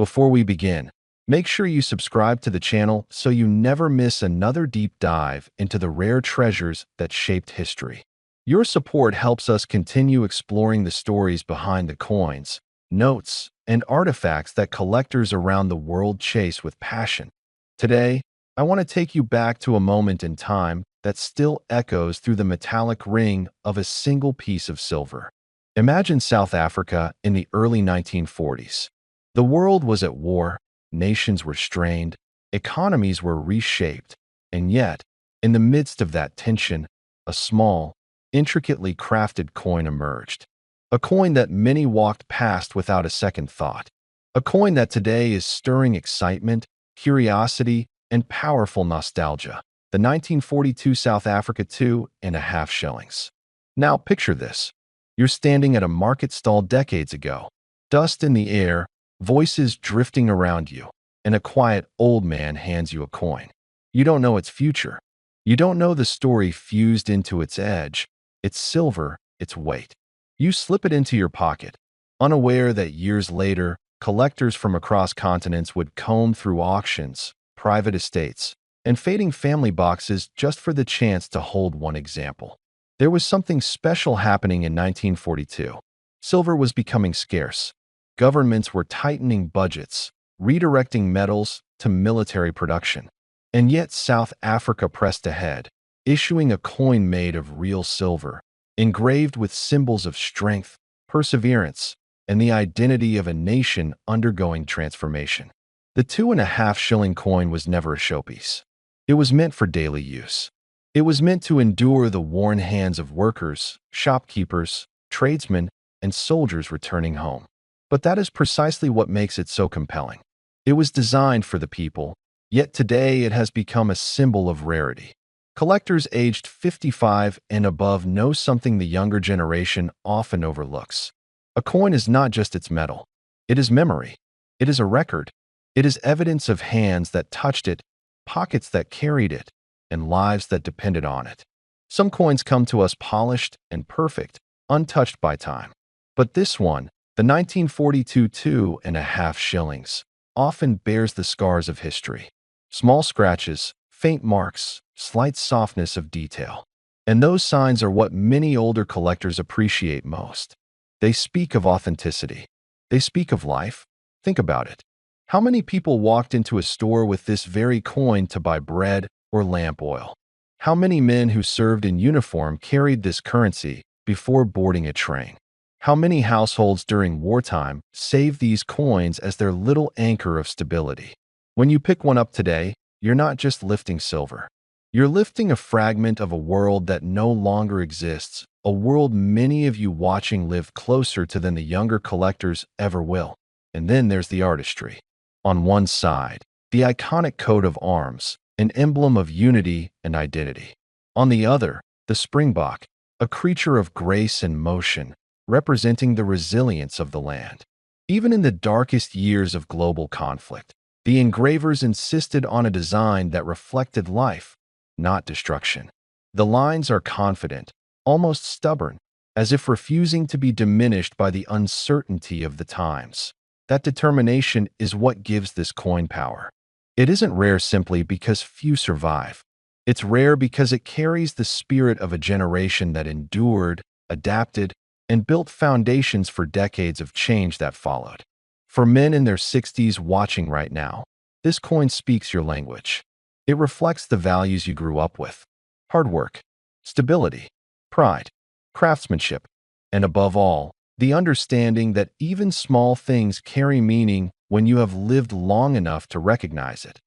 Before we begin, make sure you subscribe to the channel so you never miss another deep dive into the rare treasures that shaped history. Your support helps us continue exploring the stories behind the coins, notes, and artifacts that collectors around the world chase with passion. Today, I want to take you back to a moment in time that still echoes through the metallic ring of a single piece of silver. Imagine South Africa in the early 1940s. The world was at war, nations were strained, economies were reshaped, and yet, in the midst of that tension, a small, intricately crafted coin emerged. A coin that many walked past without a second thought. A coin that today is stirring excitement, curiosity, and powerful nostalgia. The 1942 South Africa 2.5 shillings. Now picture this. You're standing at a market stall decades ago. Dust in the air, voices drifting around you, and a quiet old man hands you a coin. You don't know its future. You don't know the story fused into its edge, its silver, its weight. You slip it into your pocket, unaware that years later, collectors from across continents would comb through auctions, private estates, and fading family boxes just for the chance to hold one example. There was something special happening in 1942. Silver was becoming scarce. Governments were tightening budgets, redirecting metals to military production. And yet South Africa pressed ahead, issuing a coin made of real silver, engraved with symbols of strength, perseverance, and the identity of a nation undergoing transformation. The 2.5 shilling coin was never a showpiece. It was meant for daily use. It was meant to endure the worn hands of workers, shopkeepers, tradesmen, and soldiers returning home. But that is precisely what makes it so compelling. It was designed for the people, yet today it has become a symbol of rarity. Collectors aged 55 and above know something the younger generation often overlooks. A coin is not just its metal. It is memory. It is a record. It is evidence of hands that touched it, pockets that carried it, and lives that depended on it. Some coins come to us polished and perfect, untouched by time. But this one, the 1942 2.5 shillings, often bears the scars of history. Small scratches, faint marks, slight softness of detail. And those signs are what many older collectors appreciate most. They speak of authenticity. They speak of life. Think about it. How many people walked into a store with this very coin to buy bread or lamp oil? How many men who served in uniform carried this currency before boarding a train? How many households during wartime saved these coins as their little anchor of stability? When you pick one up today, you're not just lifting silver. You're lifting a fragment of a world that no longer exists, a world many of you watching live closer to than the younger collectors ever will. And then there's the artistry. On one side, the iconic coat of arms, an emblem of unity and identity. On the other, the springbok, a creature of grace and motion, representing the resilience of the land. Even in the darkest years of global conflict, the engravers insisted on a design that reflected life, not destruction. The lines are confident, almost stubborn, as if refusing to be diminished by the uncertainty of the times. That determination is what gives this coin power. It isn't rare simply because few survive. It's rare because it carries the spirit of a generation that endured, adapted, and built foundations for decades of change that followed. For men in their 60s watching right now, this coin speaks your language. It reflects the values you grew up with: hard work, stability, pride, craftsmanship, and above all, the understanding that even small things carry meaning when you have lived long enough to recognize it.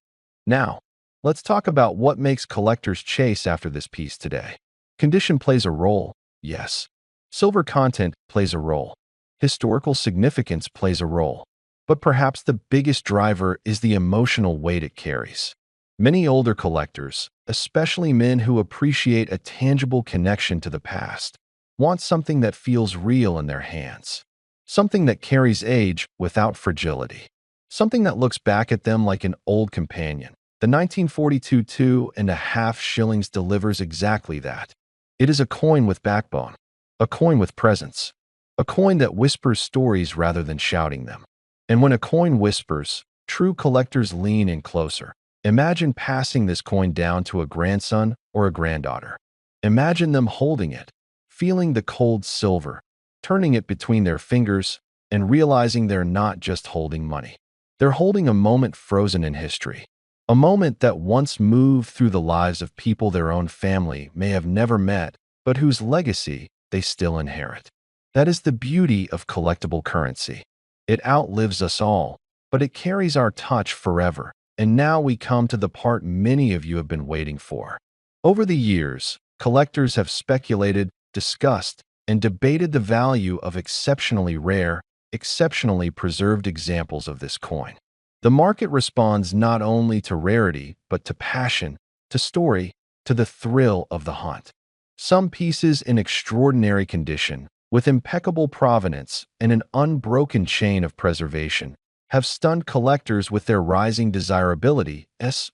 Now, let's talk about what makes collectors chase after this piece today. Condition plays a role, yes. Silver content plays a role. Historical significance plays a role. But perhaps the biggest driver is the emotional weight it carries. Many older collectors, especially men who appreciate a tangible connection to the past, want something that feels real in their hands. Something that carries age without fragility. Something that looks back at them like an old companion. The 1942 2.5 shillings delivers exactly that. It is a coin with backbone. A coin with presence. A coin that whispers stories rather than shouting them. And when a coin whispers, true collectors lean in closer. Imagine passing this coin down to a grandson or a granddaughter. Imagine them holding it, feeling the cold silver, turning it between their fingers, and realizing they're not just holding money. They're holding a moment frozen in history. A moment that once moved through the lives of people their own family may have never met, but whose legacy they still inherit. That is the beauty of collectible currency. It outlives us all, but it carries our touch forever. And now we come to the part many of you have been waiting for. Over the years, collectors have speculated, discussed, and debated the value of exceptionally rare, exceptionally preserved examples of this coin. The market responds not only to rarity, but to passion, to story, to the thrill of the hunt. Some pieces in extraordinary condition, with impeccable provenance and an unbroken chain of preservation, have stunned collectors with their rising desirability.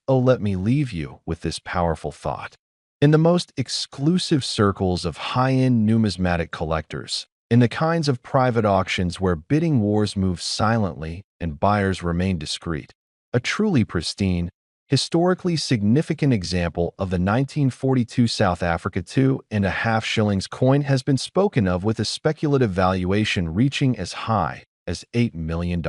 Let me leave you with this powerful thought. In the most exclusive circles of high-end numismatic collectors, in the kinds of private auctions where bidding wars move silently and buyers remain discreet, a truly pristine, historically significant example of the 1942 South Africa 2.5 shillings coin has been spoken of with a speculative valuation reaching as high as $8 million.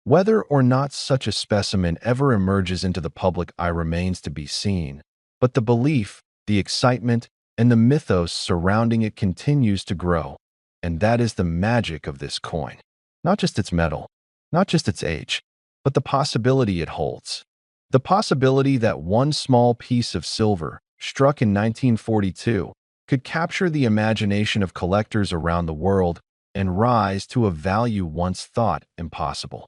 Whether or not such a specimen ever emerges into the public eye remains to be seen, but the belief, the excitement, and the mythos surrounding it continues to grow. And that is the magic of this coin. Not just its metal, not just its age, but the possibility it holds. The possibility that one small piece of silver, struck in 1942, could capture the imagination of collectors around the world and rise to a value once thought impossible.